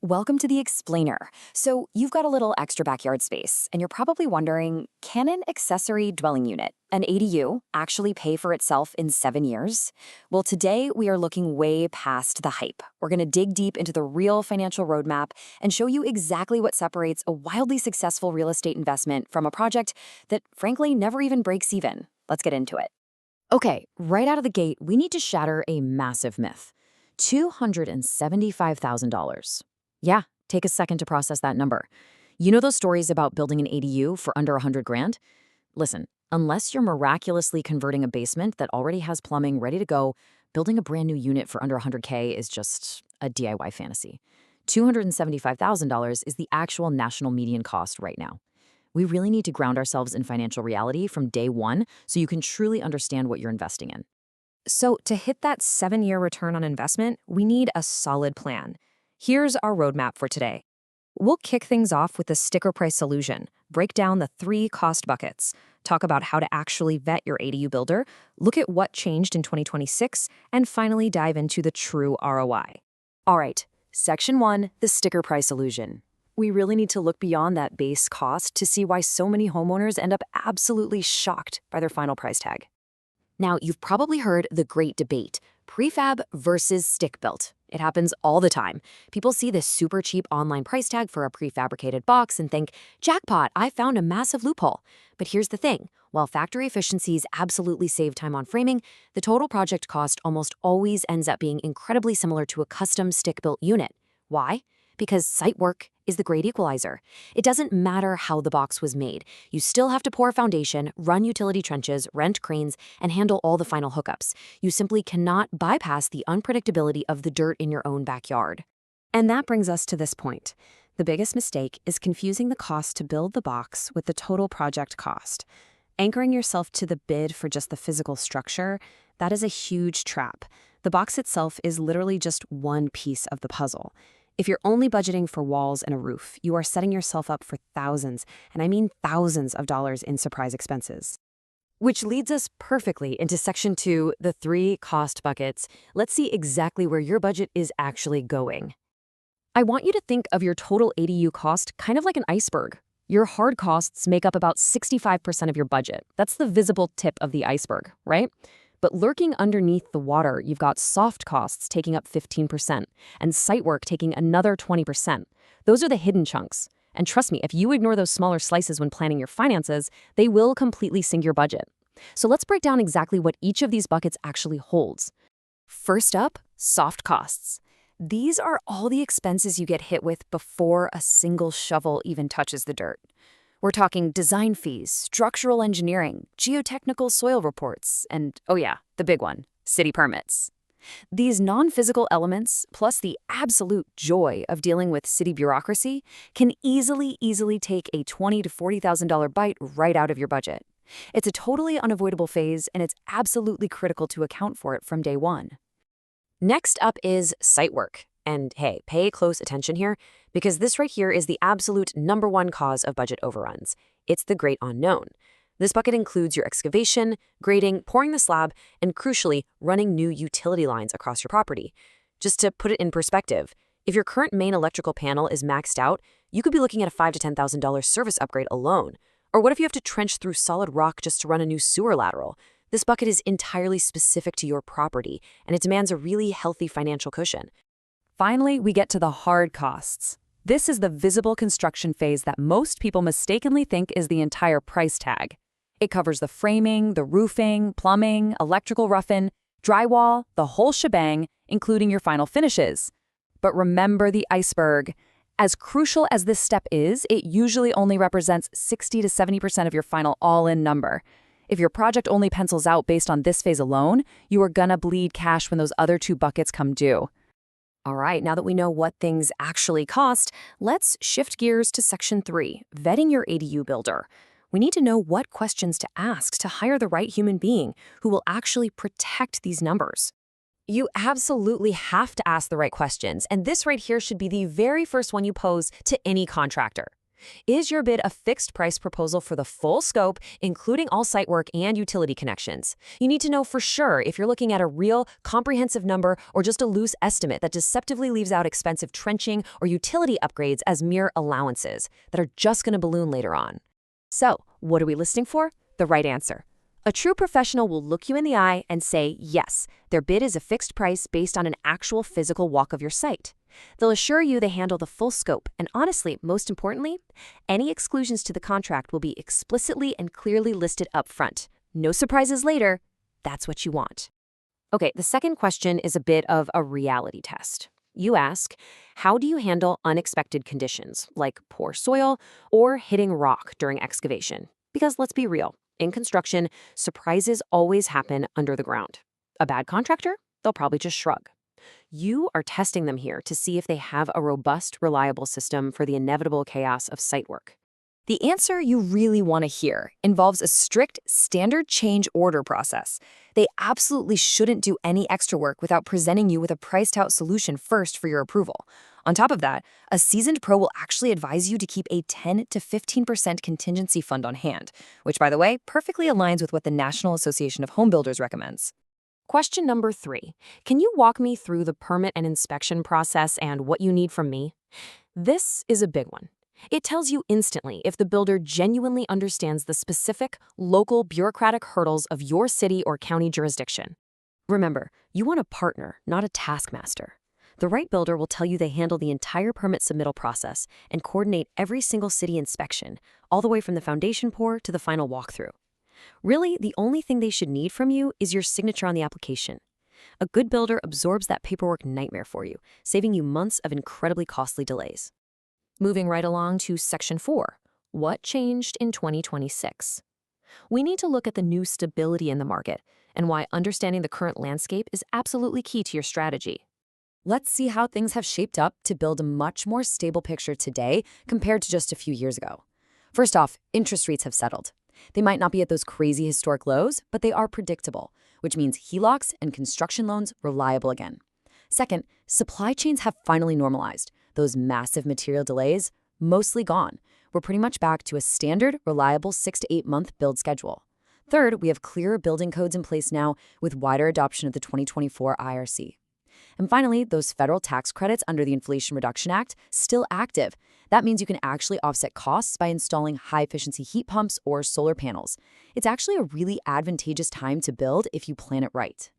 Welcome to the Explainer. So, you've got a little extra backyard space, and you're probably wondering, can an accessory dwelling unit, an ADU, actually pay for itself in 7 years? Well, today we are looking way past the hype. We're going to dig deep into the real financial roadmap and show you exactly what separates a wildly successful real estate investment from a project that, frankly, never even breaks even. Let's get into it. Okay, right out of the gate, we need to shatter a massive myth. $275,000. Yeah, take a second to process that number. You know those stories about building an ADU for under 100 grand? Listen, unless you're miraculously converting a basement that already has plumbing ready to go, building a brand new unit for under 100K is just a DIY fantasy. $275,000 is the actual national median cost right now. We really need to ground ourselves in financial reality from day one so you can truly understand what you're investing in. So to hit that 7-year return on investment, we need a solid plan. Here's our roadmap for today. We'll kick things off with the sticker price solution, break down the 3 cost buckets, talk about how to actually vet your ADU builder, look at what changed in 2026, and finally dive into the true ROI. All right, Section 1, the sticker price illusion. We really need to look beyond that base cost to see why so many homeowners end up absolutely shocked by their final price tag. Now, you've probably heard the great debate, prefab versus stick-built. It happens all the time. People see this super cheap online price tag for a prefabricated box and think, jackpot, I found a massive loophole. But here's the thing. While factory efficiencies absolutely save time on framing, the total project cost almost always ends up being incredibly similar to a custom stick-built unit. Why? Because site work is the great equalizer. It doesn't matter how the box was made. You still have to pour a foundation, run utility trenches, rent cranes, and handle all the final hookups. You simply cannot bypass the unpredictability of the dirt in your own backyard. And that brings us to this point. The biggest mistake is confusing the cost to build the box with the total project cost. Anchoring yourself to the bid for just the physical structure, that is a huge trap. The box itself is literally just one piece of the puzzle. If you're only budgeting for walls and a roof, you are setting yourself up for thousands, and I mean thousands of dollars in surprise expenses. Which leads us perfectly into Section 2, the 3 cost buckets. Let's see exactly where your budget is actually going. I want you to think of your total ADU cost kind of like an iceberg. Your hard costs make up about 65% of your budget. That's the visible tip of the iceberg, right? But lurking underneath the water, you've got soft costs taking up 15% and site work taking another 20%. Those are the hidden chunks. And trust me, if you ignore those smaller slices when planning your finances, they will completely sink your budget. So let's break down exactly what each of these buckets actually holds. First up, soft costs. These are all the expenses you get hit with before a single shovel even touches the dirt. We're talking design fees, structural engineering, geotechnical soil reports, and, oh yeah, the big one, city permits. These non-physical elements, plus the absolute joy of dealing with city bureaucracy, can easily take a $20,000 to $40,000 bite right out of your budget. It's a totally unavoidable phase, and it's absolutely critical to account for it from day one. Next up is site work. And hey, pay close attention here, because this right here is the absolute #1 cause of budget overruns. It's the great unknown. This bucket includes your excavation, grading, pouring the slab, and crucially, running new utility lines across your property. Just to put it in perspective, if your current main electrical panel is maxed out, you could be looking at a $5,000 to $10,000 service upgrade alone. Or what if you have to trench through solid rock just to run a new sewer lateral? This bucket is entirely specific to your property, and it demands a really healthy financial cushion. Finally, we get to the hard costs. This is the visible construction phase that most people mistakenly think is the entire price tag. It covers the framing, the roofing, plumbing, electrical rough-in, drywall, the whole shebang, including your final finishes. But remember the iceberg. As crucial as this step is, it usually only represents 60 to 70% of your final all-in number. If your project only pencils out based on this phase alone, you are gonna bleed cash when those other 2 buckets come due. All right, now that we know what things actually cost, let's shift gears to Section 3, vetting your ADU builder. We need to know what questions to ask to hire the right human being who will actually protect these numbers. You absolutely have to ask the right questions, and this right here should be the very first one you pose to any contractor. Is your bid a fixed price proposal for the full scope, including all site work and utility connections? You need to know for sure if you're looking at a real, comprehensive number or just a loose estimate that deceptively leaves out expensive trenching or utility upgrades as mere allowances that are just going to balloon later on. So, what are we listening for? The right answer. A true professional will look you in the eye and say, yes, their bid is a fixed price based on an actual physical walk of your site. They'll assure you they handle the full scope, and honestly, most importantly, any exclusions to the contract will be explicitly and clearly listed up front. No surprises later. That's what you want. Okay, the second question is a bit of a reality test. You ask, how do you handle unexpected conditions, like poor soil or hitting rock during excavation? Because let's be real, in construction, surprises always happen under the ground. A bad contractor? They'll probably just shrug. You are testing them here to see if they have a robust, reliable system for the inevitable chaos of site work. The answer you really want to hear involves a strict standard change order process. They absolutely shouldn't do any extra work without presenting you with a priced-out solution first for your approval. On top of that, a seasoned pro will actually advise you to keep a 10 to 15% contingency fund on hand, which, by the way, perfectly aligns with what the National Association of Home Builders recommends. Question number 3. Can you walk me through the permit and inspection process and what you need from me? This is a big one. It tells you instantly if the builder genuinely understands the specific, local bureaucratic hurdles of your city or county jurisdiction. Remember, you want a partner, not a taskmaster. The right builder will tell you they handle the entire permit submittal process and coordinate every single city inspection, all the way from the foundation pour to the final walkthrough. Really, the only thing they should need from you is your signature on the application. A good builder absorbs that paperwork nightmare for you, saving you months of incredibly costly delays. Moving right along to Section 4, what changed in 2026? We need to look at the new stability in the market and why understanding the current landscape is absolutely key to your strategy. Let's see how things have shaped up to build a much more stable picture today compared to just a few years ago. First off, interest rates have settled. They might not be at those crazy historic lows, but they are predictable, which means HELOCs and construction loans reliable again. Second, supply chains have finally normalized. Those massive material delays, mostly gone. We're pretty much back to a standard, reliable 6 to 8 month build schedule. Third, we have clearer building codes in place now with wider adoption of the 2024 IRC. And finally, those federal tax credits under the Inflation Reduction Act still active. That means you can actually offset costs by installing high-efficiency heat pumps or solar panels. It's actually a really advantageous time to build if you plan it right.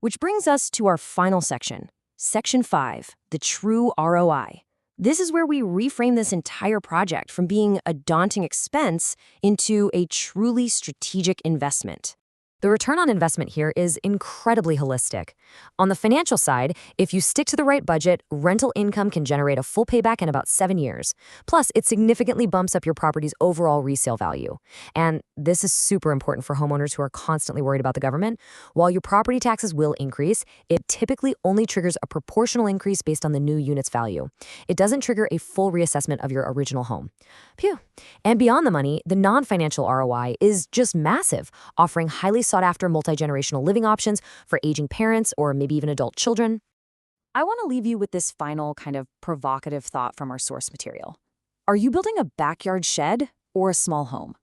Which brings us to our final section, Section 5, the true ROI. This is where we reframe this entire project from being a daunting expense into a truly strategic investment. The return on investment here is incredibly holistic. On the financial side, if you stick to the right budget, rental income can generate a full payback in about 7 years. Plus, it significantly bumps up your property's overall resale value. And this is super important for homeowners who are constantly worried about the government. While your property taxes will increase, it typically only triggers a proportional increase based on the new unit's value. It doesn't trigger a full reassessment of your original home. Phew. And beyond the money, the non-financial ROI is just massive, offering highly sought-after multi-generational living options for aging parents or maybe even adult children. I want to leave you with this final kind of provocative thought from our source material. Are you building a backyard shed or a small home?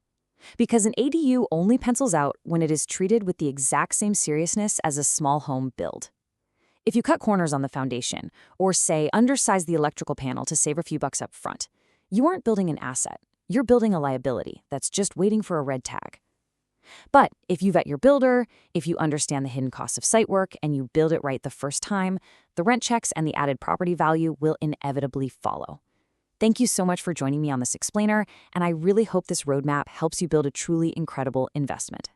Because an ADU only pencils out when it is treated with the exact same seriousness as a small home build. If you cut corners on the foundation, or say undersize the electrical panel to save a few bucks up front, you aren't building an asset. You're building a liability that's just waiting for a red tag. But if you vet your builder, if you understand the hidden costs of site work, and you build it right the first time, the rent checks and the added property value will inevitably follow. Thank you so much for joining me on this explainer, and I really hope this roadmap helps you build a truly incredible investment.